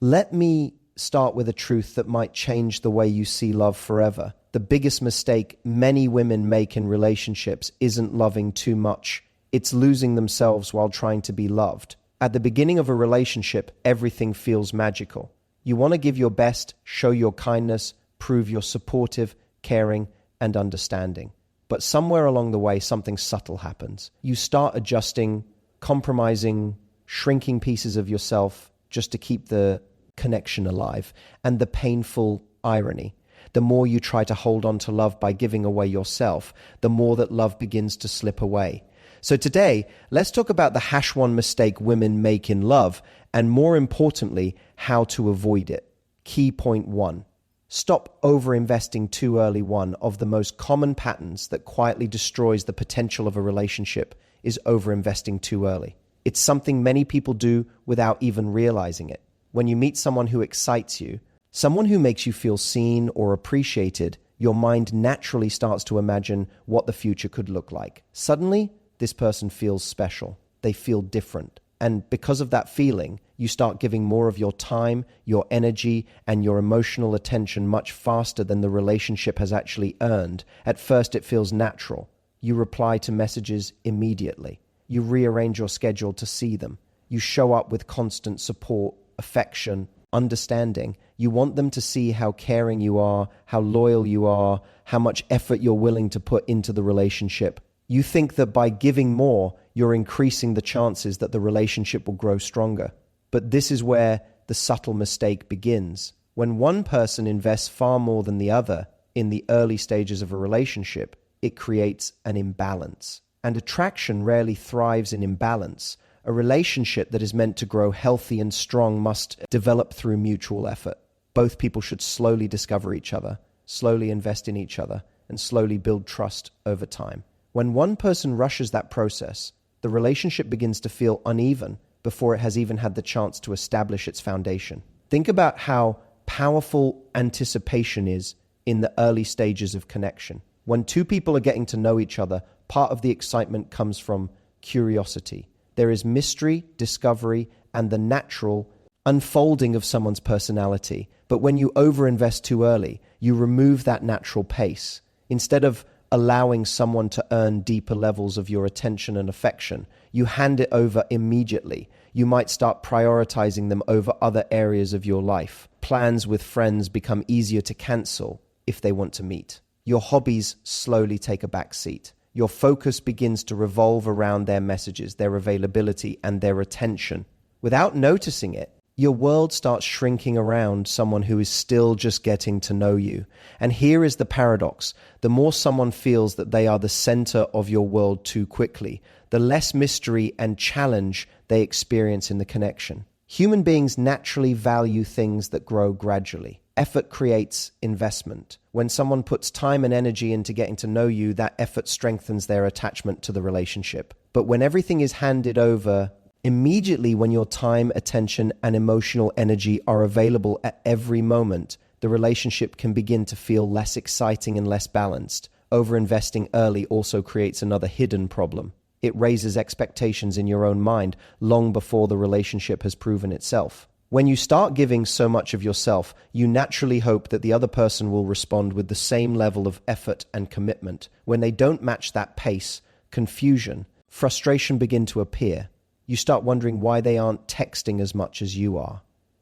Let me start with a truth that might change the way you see love forever. The biggest mistake many women make in relationships isn't loving too much. It's losing themselves while trying to be loved. At the beginning of a relationship, everything feels magical. You want to give your best, show your kindness, prove you're supportive, caring, and understanding. But somewhere along the way, something subtle happens. You start adjusting, compromising, shrinking pieces of yourself just to keep the connection alive. And the painful irony, the more you try to hold on to love by giving away yourself, the more that love begins to slip away. So today, let's talk about the #1 mistake women make in love, and more importantly, how to avoid it. Key point 1. Stop over-investing too early. One of the most common patterns that quietly destroys the potential of a relationship is over-investing too early. It's something many people do without even realizing it. When you meet someone who excites you, someone who makes you feel seen or appreciated, your mind naturally starts to imagine what the future could look like. Suddenly, this person feels special. They feel different. And because of that feeling, you start giving more of your time, your energy, and your emotional attention much faster than the relationship has actually earned. At first, it feels natural. You reply to messages immediately. You rearrange your schedule to see them. You show up with constant support, affection, understanding. You want them to see how caring you are, how loyal you are, how much effort you're willing to put into the relationship. You think that by giving more, you're increasing the chances that the relationship will grow stronger. But this is where the subtle mistake begins. When one person invests far more than the other in the early stages of a relationship, it creates an imbalance. And attraction rarely thrives in imbalance. A relationship that is meant to grow healthy and strong must develop through mutual effort. Both people should slowly discover each other, slowly invest in each other, and slowly build trust over time. When one person rushes that process, the relationship begins to feel uneven before it has even had the chance to establish its foundation. Think about how powerful anticipation is in the early stages of connection. When two people are getting to know each other, part of the excitement comes from curiosity. There is mystery, discovery, and the natural unfolding of someone's personality. But when you overinvest too early, you remove that natural pace. Instead of allowing someone to earn deeper levels of your attention and affection, you hand it over immediately. You might start prioritizing them over other areas of your life. Plans with friends become easier to cancel if they want to meet. Your hobbies slowly take a back seat. Your focus begins to revolve around their messages, their availability, and their attention. Without noticing it, your world starts shrinking around someone who is still just getting to know you. And here is the paradox. The more someone feels that they are the center of your world too quickly, the less mystery and challenge they experience in the connection. Human beings naturally value things that grow gradually. Effort creates investment. When someone puts time and energy into getting to know you, that effort strengthens their attachment to the relationship. But when everything is handed over immediately, when your time, attention, and emotional energy are available at every moment, the relationship can begin to feel less exciting and less balanced. Overinvesting early also creates another hidden problem. It raises expectations in your own mind long before the relationship has proven itself. When you start giving so much of yourself, you naturally hope that the other person will respond with the same level of effort and commitment. When they don't match that pace, confusion, frustration begin to appear. You start wondering why they aren't texting as much as you are.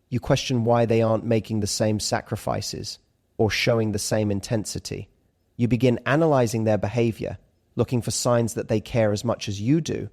You question why they aren't making the same sacrifices or showing the same intensity. You begin analyzing their behavior, looking for signs that they care as much as you do.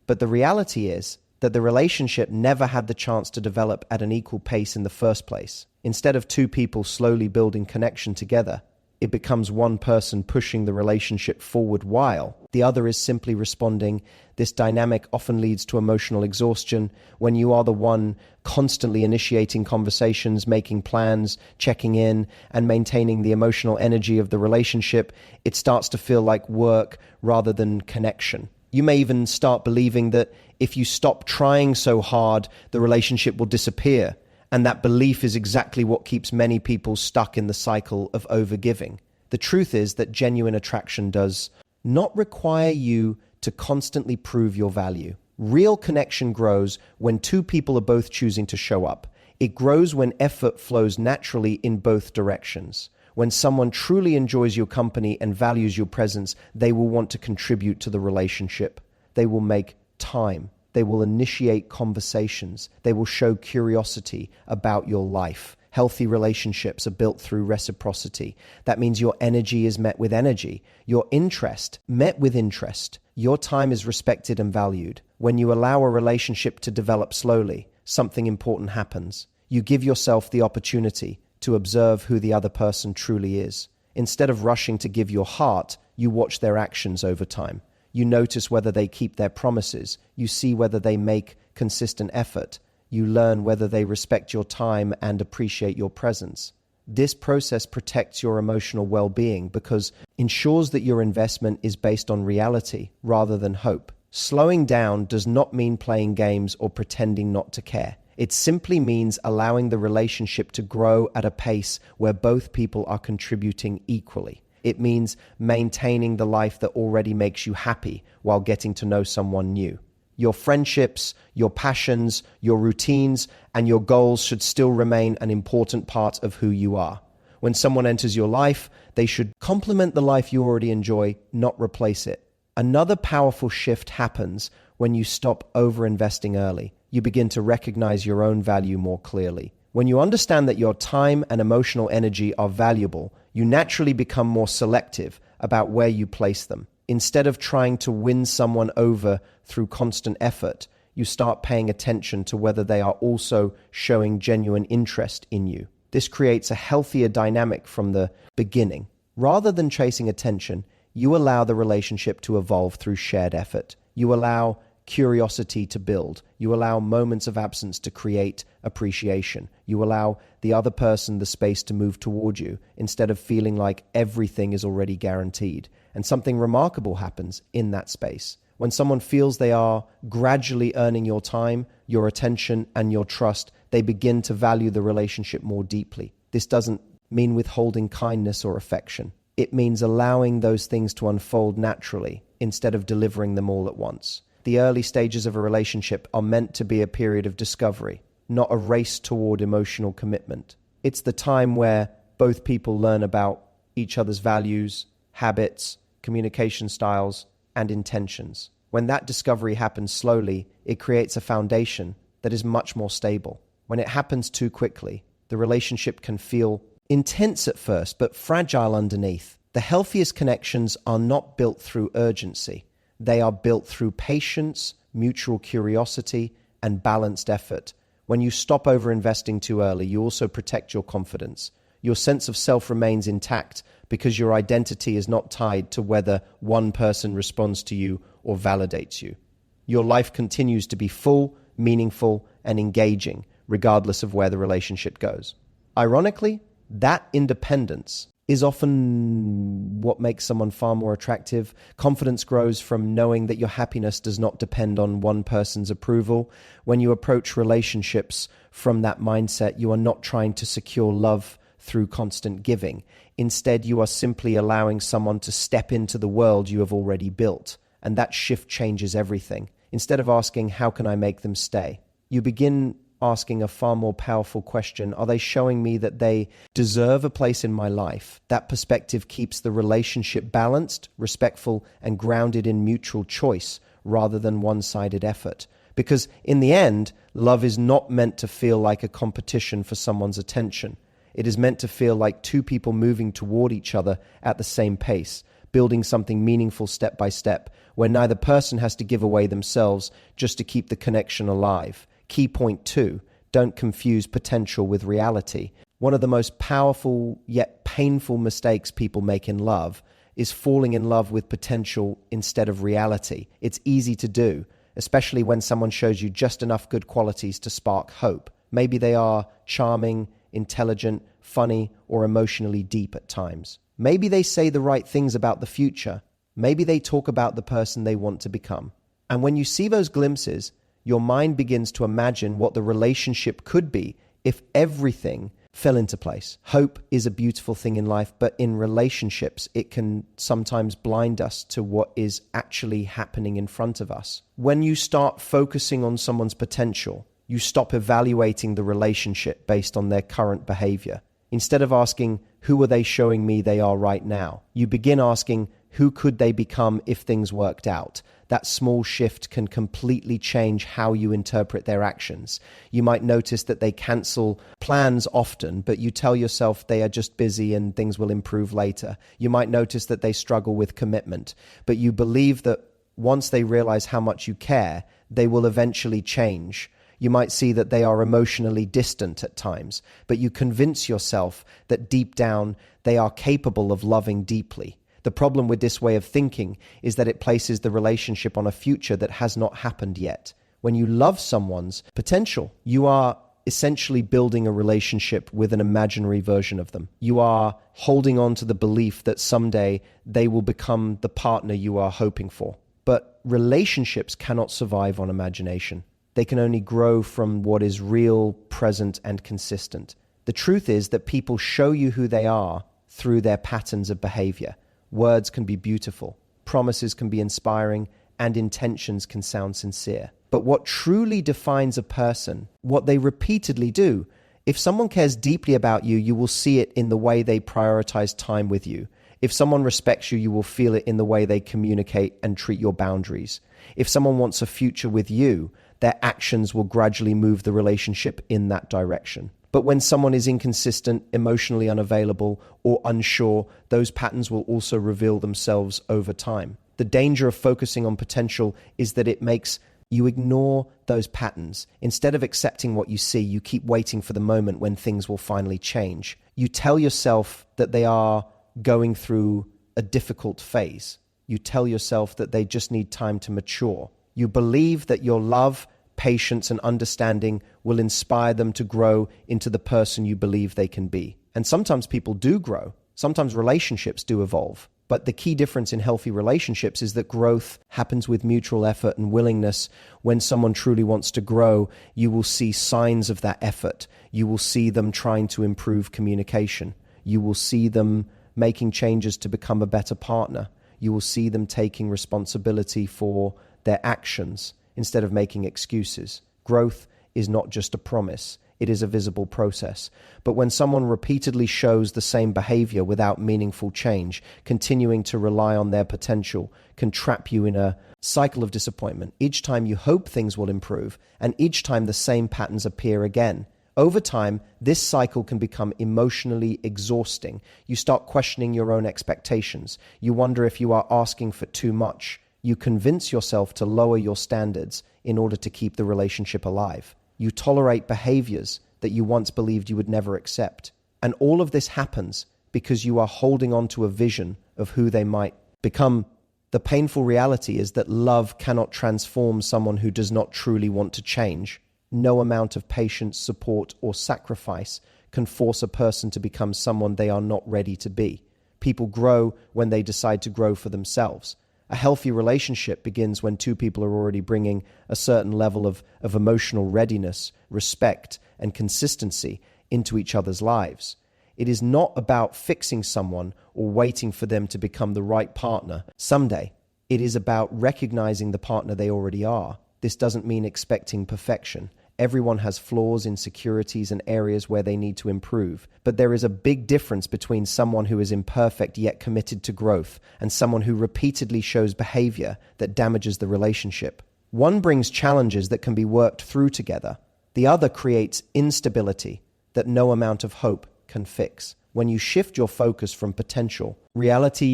But the reality is that the relationship never had the chance to develop at an equal pace in the first place. Instead of two people slowly building connection together, it becomes one person pushing the relationship forward while the other is simply responding. This dynamic often leads to emotional exhaustion. When you are the one constantly initiating conversations, making plans, checking in, and maintaining the emotional energy of the relationship, it starts to feel like work rather than connection. You may even start believing that if you stop trying so hard, the relationship will disappear. And that belief is exactly what keeps many people stuck in the cycle of overgiving. The truth is that genuine attraction does not require you to constantly prove your value. Real connection grows when two people are both choosing to show up. It grows when effort flows naturally in both directions. When someone truly enjoys your company and values your presence, they will want to contribute to the relationship. They will make time. They will initiate conversations. They will show curiosity about your life. Healthy relationships are built through reciprocity. That means your energy is met with energy, your interest met with interest. Your time is respected and valued. When you allow a relationship to develop slowly, something important happens. You give yourself the opportunity to observe who the other person truly is. Instead of rushing to give your heart, you watch their actions over time. You notice whether they keep their promises. You see whether they make consistent effort. You learn whether they respect your time and appreciate your presence. This process protects your emotional well-being because ensures that your investment is based on reality rather than hope. Slowing down does not mean playing games or pretending not to care. It simply means allowing the relationship to grow at a pace where both people are contributing equally. It means maintaining the life that already makes you happy while getting to know someone new. Your friendships, your passions, your routines, and your goals should still remain an important part of who you are. When someone enters your life, they should complement the life you already enjoy, not replace it. Another powerful shift happens when you stop over-investing early. You begin to recognize your own value more clearly. When you understand that your time and emotional energy are valuable, you naturally become more selective about where you place them. Instead of trying to win someone over through constant effort, you start paying attention to whether they are also showing genuine interest in you. This creates a healthier dynamic from the beginning. Rather than chasing attention, you allow the relationship to evolve through shared effort. You allow curiosity to build. You allow moments of absence to create appreciation. You allow the other person the space to move toward you instead of feeling like everything is already guaranteed. And something remarkable happens in that space. When someone feels they are gradually earning your time, your attention, and your trust, they begin to value the relationship more deeply. This doesn't mean withholding kindness or affection. It means allowing those things to unfold naturally instead of delivering them all at once. The early stages of a relationship are meant to be a period of discovery, not a race toward emotional commitment. It's the time where both people learn about each other's values, habits, communication styles, and intentions. When that discovery happens slowly, it creates a foundation that is much more stable. When it happens too quickly, the relationship can feel intense at first, but fragile underneath. The healthiest connections are not built through urgency. They are built through patience, mutual curiosity, and balanced effort. When you stop over-investing too early, you also protect your confidence. Your sense of self remains intact because your identity is not tied to whether one person responds to you or validates you. Your life continues to be full, meaningful, and engaging, regardless of where the relationship goes. Ironically, that independence is often what makes someone far more attractive. Confidence grows from knowing that your happiness does not depend on one person's approval. When you approach relationships from that mindset, you are not trying to secure love through constant giving. Instead, you are simply allowing someone to step into the world you have already built. And that shift changes everything. Instead of asking, how can I make them stay? You begin asking a far more powerful question. Are they showing me that they deserve a place in my life? That perspective keeps the relationship balanced, respectful, and grounded in mutual choice rather than one-sided effort. Because in the end, love is not meant to feel like a competition for someone's attention. It is meant to feel like two people moving toward each other at the same pace, building something meaningful step by step, where neither person has to give away themselves just to keep the connection alive. Key point 2, don't confuse potential with reality. One of the most powerful yet painful mistakes people make in love is falling in love with potential instead of reality. It's easy to do, especially when someone shows you just enough good qualities to spark hope. Maybe they are charming, intelligent, funny, or emotionally deep at times. Maybe they say the right things about the future. Maybe they talk about the person they want to become. And when you see those glimpses, your mind begins to imagine what the relationship could be if everything fell into place. Hope is a beautiful thing in life, but in relationships, it can sometimes blind us to what is actually happening in front of us. When you start focusing on someone's potential, You stop evaluating the relationship based on their current behavior. Instead of asking, who are they showing me they are right now? You begin asking, who could they become if things worked out? That small shift can completely change how you interpret their actions. You might notice that they cancel plans often, but you tell yourself they are just busy and things will improve later. You might notice that they struggle with commitment, but you believe that once they realize how much you care, they will eventually change. You might see that they are emotionally distant at times, but you convince yourself that deep down they are capable of loving deeply. The problem with this way of thinking is that it places the relationship on a future that has not happened yet. When you love someone's potential, you are essentially building a relationship with an imaginary version of them. You are holding on to the belief that someday they will become the partner you are hoping for. But relationships cannot survive on imagination. They can only grow from what is real, present, and consistent. The truth is that people show you who they are through their patterns of behavior. Words can be beautiful, promises can be inspiring, and intentions can sound sincere. But what truly defines a person, what they repeatedly do, if someone cares deeply about you, you will see it in the way they prioritize time with you. If someone respects you, you will feel it in the way they communicate and treat your boundaries. If someone wants a future with you, their actions will gradually move the relationship in that direction. But when someone is inconsistent, emotionally unavailable, or unsure, those patterns will also reveal themselves over time. The danger of focusing on potential is that it makes you ignore those patterns. Instead of accepting what you see, you keep waiting for the moment when things will finally change. You tell yourself that they are going through a difficult phase. You tell yourself that they just need time to mature. You believe that your love, patience, and understanding will inspire them to grow into the person you believe they can be. And sometimes people do grow. Sometimes relationships do evolve. But the key difference in healthy relationships is that growth happens with mutual effort and willingness. When someone truly wants to grow, you will see signs of that effort. You will see them trying to improve communication. You will see them making changes to become a better partner. You will see them taking responsibility for their actions instead of making excuses. Growth is not just a promise. It is a visible process. But when someone repeatedly shows the same behavior without meaningful change, continuing to rely on their potential can trap you in a cycle of disappointment. Each time you hope things will improve, and each time the same patterns appear again. Over time, this cycle can become emotionally exhausting. You start questioning your own expectations. You wonder if you are asking for too much. You convince yourself to lower your standards in order to keep the relationship alive. You tolerate behaviors that you once believed you would never accept. And all of this happens because you are holding on to a vision of who they might become. The painful reality is that love cannot transform someone who does not truly want to change. No amount of patience, support, or sacrifice can force a person to become someone they are not ready to be. People grow when they decide to grow for themselves. A healthy relationship begins when two people are already bringing a certain level of emotional readiness, respect, and consistency into each other's lives. It is not about fixing someone or waiting for them to become the right partner someday. It is about recognizing the partner they already are. This doesn't mean expecting perfection. Everyone has flaws, insecurities, and areas where they need to improve. But there is a big difference between someone who is imperfect yet committed to growth and someone who repeatedly shows behavior that damages the relationship. One brings challenges that can be worked through together. The other creates instability that no amount of hope can fix. When you shift your focus from potential, reality,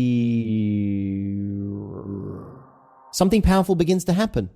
something powerful begins to happen.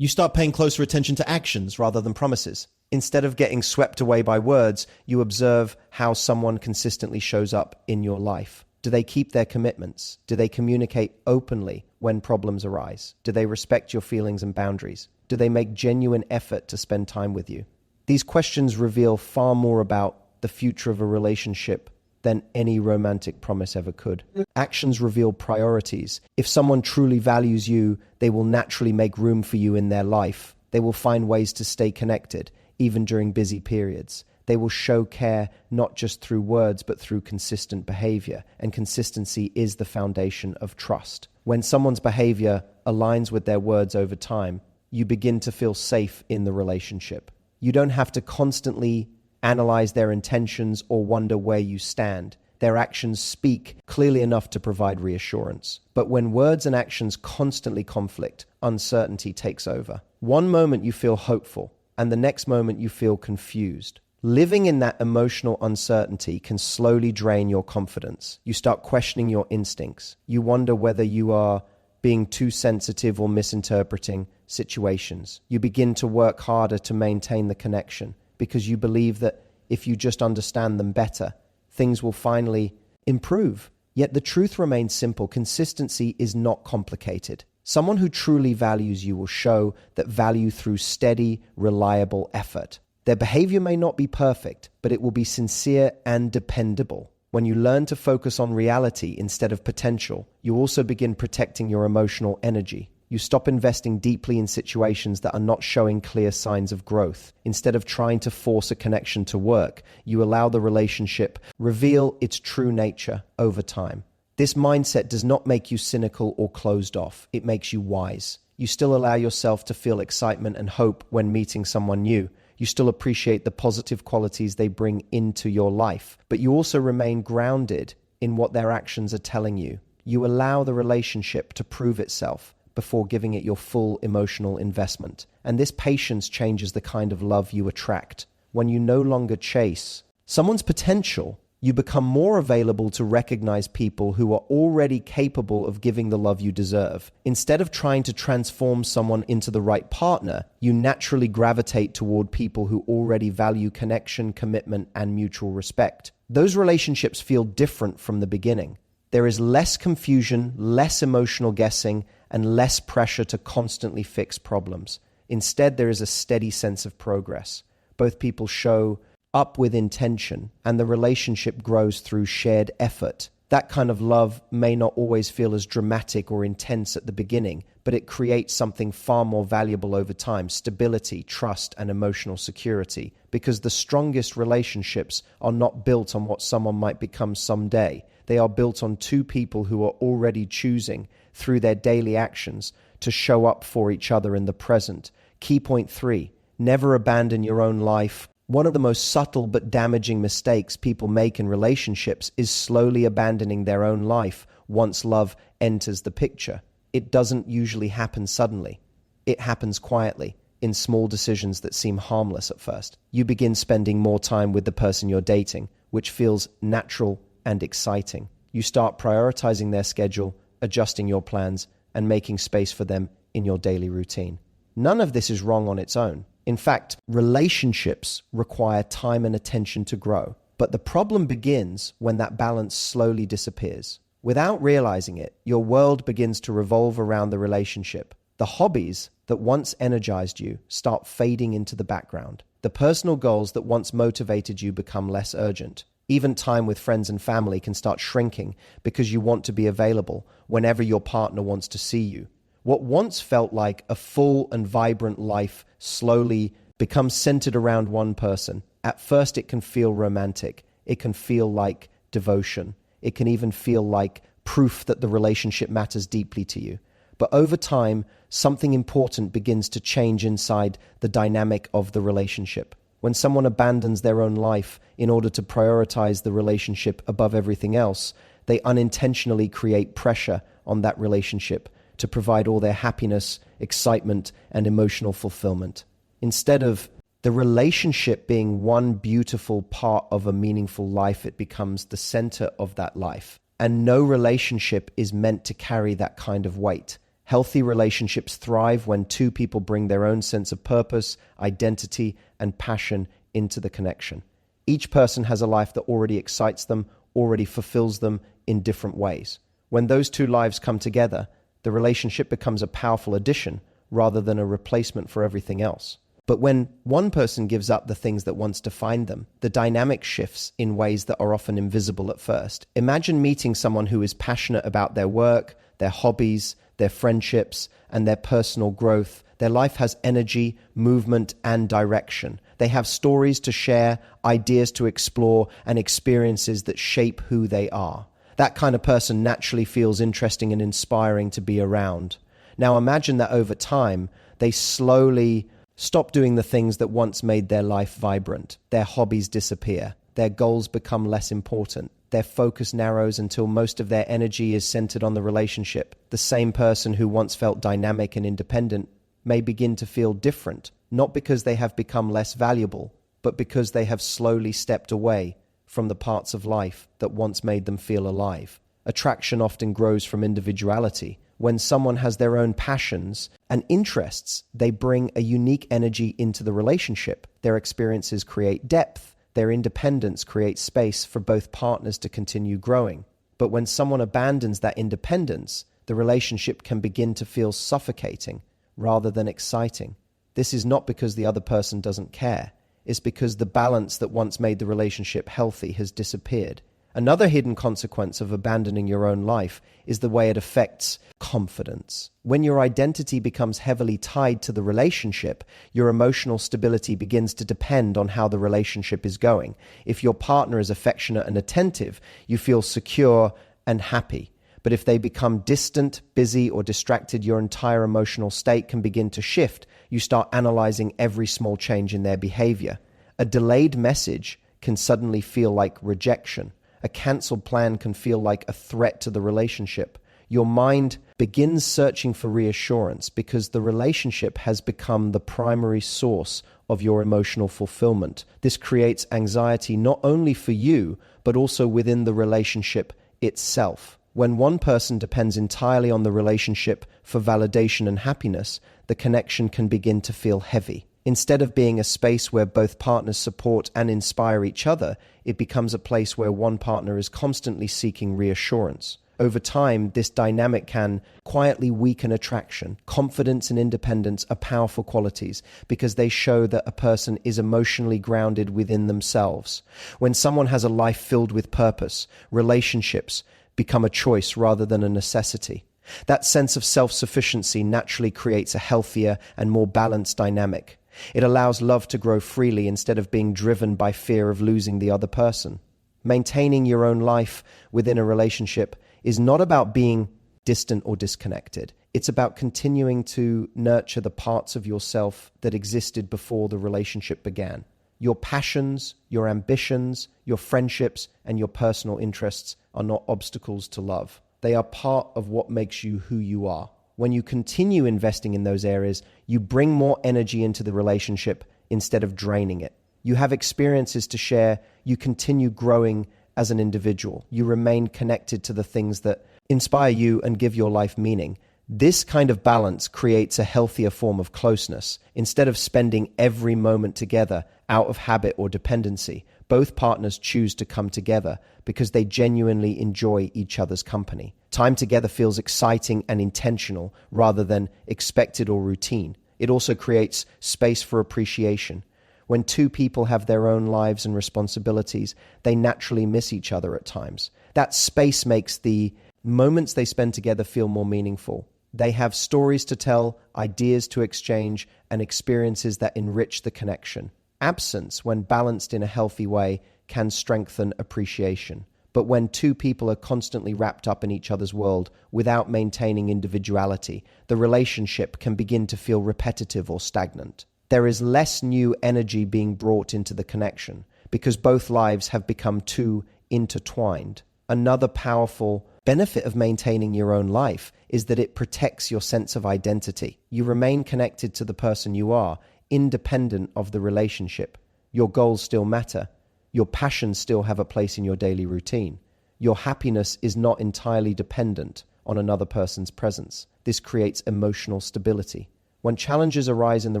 You start paying closer attention to actions rather than promises. Instead of getting swept away by words, you observe how someone consistently shows up in your life. Do they keep their commitments? Do they communicate openly when problems arise? Do they respect your feelings and boundaries? Do they make genuine effort to spend time with you? These questions reveal far more about the future of a relationship than any romantic promise ever could. Actions reveal priorities. If someone truly values you, they will naturally make room for you in their life. They will find ways to stay connected, even during busy periods. They will show care not just through words, but through consistent behavior. And consistency is the foundation of trust. When someone's behavior aligns with their words over time, you begin to feel safe in the relationship. You don't have to constantly analyze their intentions or wonder where you stand. Their actions speak clearly enough to provide reassurance. But when words and actions constantly conflict, uncertainty takes over. One moment you feel hopeful, and the next moment you feel confused. Living in that emotional uncertainty can slowly drain your confidence. You start questioning your instincts. You wonder whether you are being too sensitive or misinterpreting situations. You begin to work harder to maintain the connection because you believe that if you just understand them better, things will finally improve. Yet the truth remains simple. Consistency is not complicated. Someone who truly values you will show that value through steady, reliable effort. Their behavior may not be perfect, but it will be sincere and dependable. When you learn to focus on reality instead of potential, you also begin protecting your emotional energy. You stop investing deeply in situations that are not showing clear signs of growth. Instead of trying to force a connection to work, you allow the relationship reveal its true nature over time. This mindset does not make you cynical or closed off. It makes you wise. You still allow yourself to feel excitement and hope when meeting someone new. You still appreciate the positive qualities they bring into your life, but you also remain grounded in what their actions are telling you. You allow the relationship to prove itself before giving it your full emotional investment. And this patience changes the kind of love you attract. When you no longer chase someone's potential, you become more available to recognize people who are already capable of giving the love you deserve. Instead of trying to transform someone into the right partner, you naturally gravitate toward people who already value connection, commitment, and mutual respect. Those relationships feel different from the beginning. There is less confusion, less emotional guessing, and less pressure to constantly fix problems. Instead, there is a steady sense of progress. Both people show up with intention, and the relationship grows through shared effort. That kind of love may not always feel as dramatic or intense at the beginning, but it creates something far more valuable over time: stability, trust, and emotional security. Because the strongest relationships are not built on what someone might become someday. They are built on two people who are already choosing, through their daily actions, to show up for each other in the present. Key point 3, never abandon your own life. One of the most subtle but damaging mistakes people make in relationships is slowly abandoning their own life once love enters the picture. It doesn't usually happen suddenly. It happens quietly, in small decisions that seem harmless at first. You begin spending more time with the person you're dating, which feels natural and exciting. You start prioritizing their schedule, adjusting your plans, and making space for them in your daily routine. None of this is wrong on its own. In fact, relationships require time and attention to grow. But the problem begins when that balance slowly disappears. Without realizing it, your world begins to revolve around the relationship. The hobbies that once energized you start fading into the background. The personal goals that once motivated you become less urgent. Even time with friends and family can start shrinking because you want to be available whenever your partner wants to see you. What once felt like a full and vibrant life slowly becomes centered around one person. At first, it can feel romantic. It can feel like devotion. It can even feel like proof that the relationship matters deeply to you. But over time, something important begins to change inside the dynamic of the relationship. When someone abandons their own life in order to prioritize the relationship above everything else, they unintentionally create pressure on that relationship to provide all their happiness, excitement, and emotional fulfillment. Instead of the relationship being one beautiful part of a meaningful life, it becomes the center of that life. And no relationship is meant to carry that kind of weight. Healthy relationships thrive when two people bring their own sense of purpose, identity, and passion into the connection. Each person has a life that already excites them, already fulfills them in different ways. When those two lives come together, the relationship becomes a powerful addition rather than a replacement for everything else. But when one person gives up the things that once defined them, the dynamic shifts in ways that are often invisible at first. Imagine meeting someone who is passionate about their work, their hobbies, their friendships, and their personal growth. Their life has energy, movement, and direction. They have stories to share, ideas to explore, and experiences that shape who they are. That kind of person naturally feels interesting and inspiring to be around. Now imagine that over time, they slowly stop doing the things that once made their life vibrant. Their hobbies disappear. Their goals become less important. Their focus narrows until most of their energy is centered on the relationship. The same person who once felt dynamic and independent may begin to feel different, not because they have become less valuable, but because they have slowly stepped away from the parts of life that once made them feel alive. Attraction often grows from individuality. When someone has their own passions and interests, they bring a unique energy into the relationship. Their experiences create depth. Their independence creates space for both partners to continue growing. But when someone abandons that independence, the relationship can begin to feel suffocating rather than exciting. This is not because the other person doesn't care. It's because the balance that once made the relationship healthy has disappeared. Another hidden consequence of abandoning your own life is the way it affects confidence. When your identity becomes heavily tied to the relationship, your emotional stability begins to depend on how the relationship is going. If your partner is affectionate and attentive, you feel secure and happy. But if they become distant, busy, or distracted, your entire emotional state can begin to shift. You start analyzing every small change in their behavior. A delayed message can suddenly feel like rejection. A cancelled plan can feel like a threat to the relationship. Your mind begins searching for reassurance because the relationship has become the primary source of your emotional fulfillment. This creates anxiety not only for you, but also within the relationship itself. When one person depends entirely on the relationship for validation and happiness, the connection can begin to feel heavy. Instead of being a space where both partners support and inspire each other, it becomes a place where one partner is constantly seeking reassurance. Over time, this dynamic can quietly weaken attraction. Confidence and independence are powerful qualities because they show that a person is emotionally grounded within themselves. When someone has a life filled with purpose, relationships become a choice rather than a necessity. That sense of self-sufficiency naturally creates a healthier and more balanced dynamic. It allows love to grow freely instead of being driven by fear of losing the other person. Maintaining your own life within a relationship is not about being distant or disconnected. It's about continuing to nurture the parts of yourself that existed before the relationship began. Your passions, your ambitions, your friendships, and your personal interests are not obstacles to love. They are part of what makes you who you are. When you continue investing in those areas, you bring more energy into the relationship instead of draining it. You have experiences to share. You continue growing as an individual. You remain connected to the things that inspire you and give your life meaning. This kind of balance creates a healthier form of closeness. Instead of spending every moment together out of habit or dependency, both partners choose to come together because they genuinely enjoy each other's company. Time together feels exciting and intentional rather than expected or routine. It also creates space for appreciation. When two people have their own lives and responsibilities, they naturally miss each other at times. That space makes the moments they spend together feel more meaningful. They have stories to tell, ideas to exchange, and experiences that enrich the connection. Absence, when balanced in a healthy way, can strengthen appreciation. But when two people are constantly wrapped up in each other's world without maintaining individuality, the relationship can begin to feel repetitive or stagnant. There is less new energy being brought into the connection because both lives have become too intertwined. Another powerful benefit of maintaining your own life is that it protects your sense of identity. You remain connected to the person you are, independent of the relationship. Your goals still matter. Your passions still have a place in your daily routine. Your happiness is not entirely dependent on another person's presence. This creates emotional stability. When challenges arise in the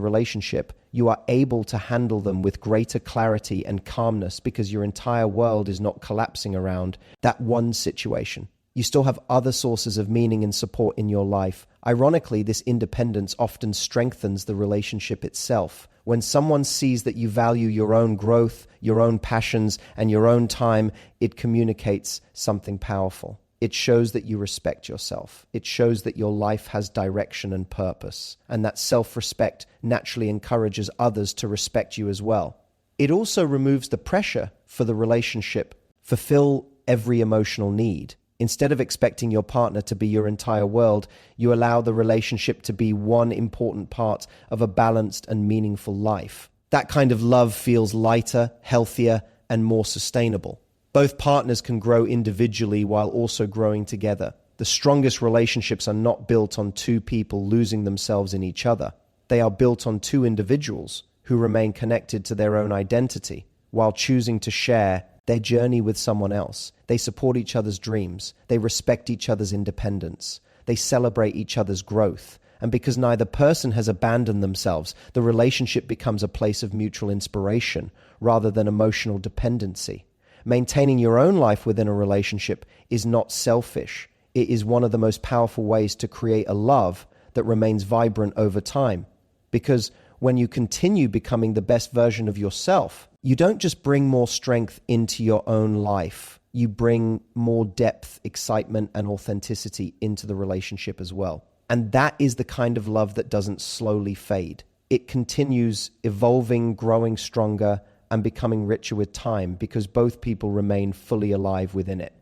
relationship, you are able to handle them with greater clarity and calmness because your entire world is not collapsing around that one situation. You still have other sources of meaning and support in your life. Ironically, this independence often strengthens the relationship itself. When someone sees that you value your own growth, your own passions, and your own time, it communicates something powerful. It shows that you respect yourself. It shows that your life has direction and purpose, and that self-respect naturally encourages others to respect you as well. It also removes the pressure for the relationship, fulfill every emotional need. Instead of expecting your partner to be your entire world, you allow the relationship to be one important part of a balanced and meaningful life. That kind of love feels lighter, healthier, and more sustainable. Both partners can grow individually while also growing together. The strongest relationships are not built on two people losing themselves in each other. They are built on two individuals who remain connected to their own identity while choosing to share their journey with someone else. They support each other's dreams. They respect each other's independence. They celebrate each other's growth. And because neither person has abandoned themselves, the relationship becomes a place of mutual inspiration rather than emotional dependency. Maintaining your own life within a relationship is not selfish. It is one of the most powerful ways to create a love that remains vibrant over time. Because when you continue becoming the best version of yourself, you don't just bring more strength into your own life, you bring more depth, excitement, and authenticity into the relationship as well. And that is the kind of love that doesn't slowly fade. It continues evolving, growing stronger, and becoming richer with time because both people remain fully alive within it.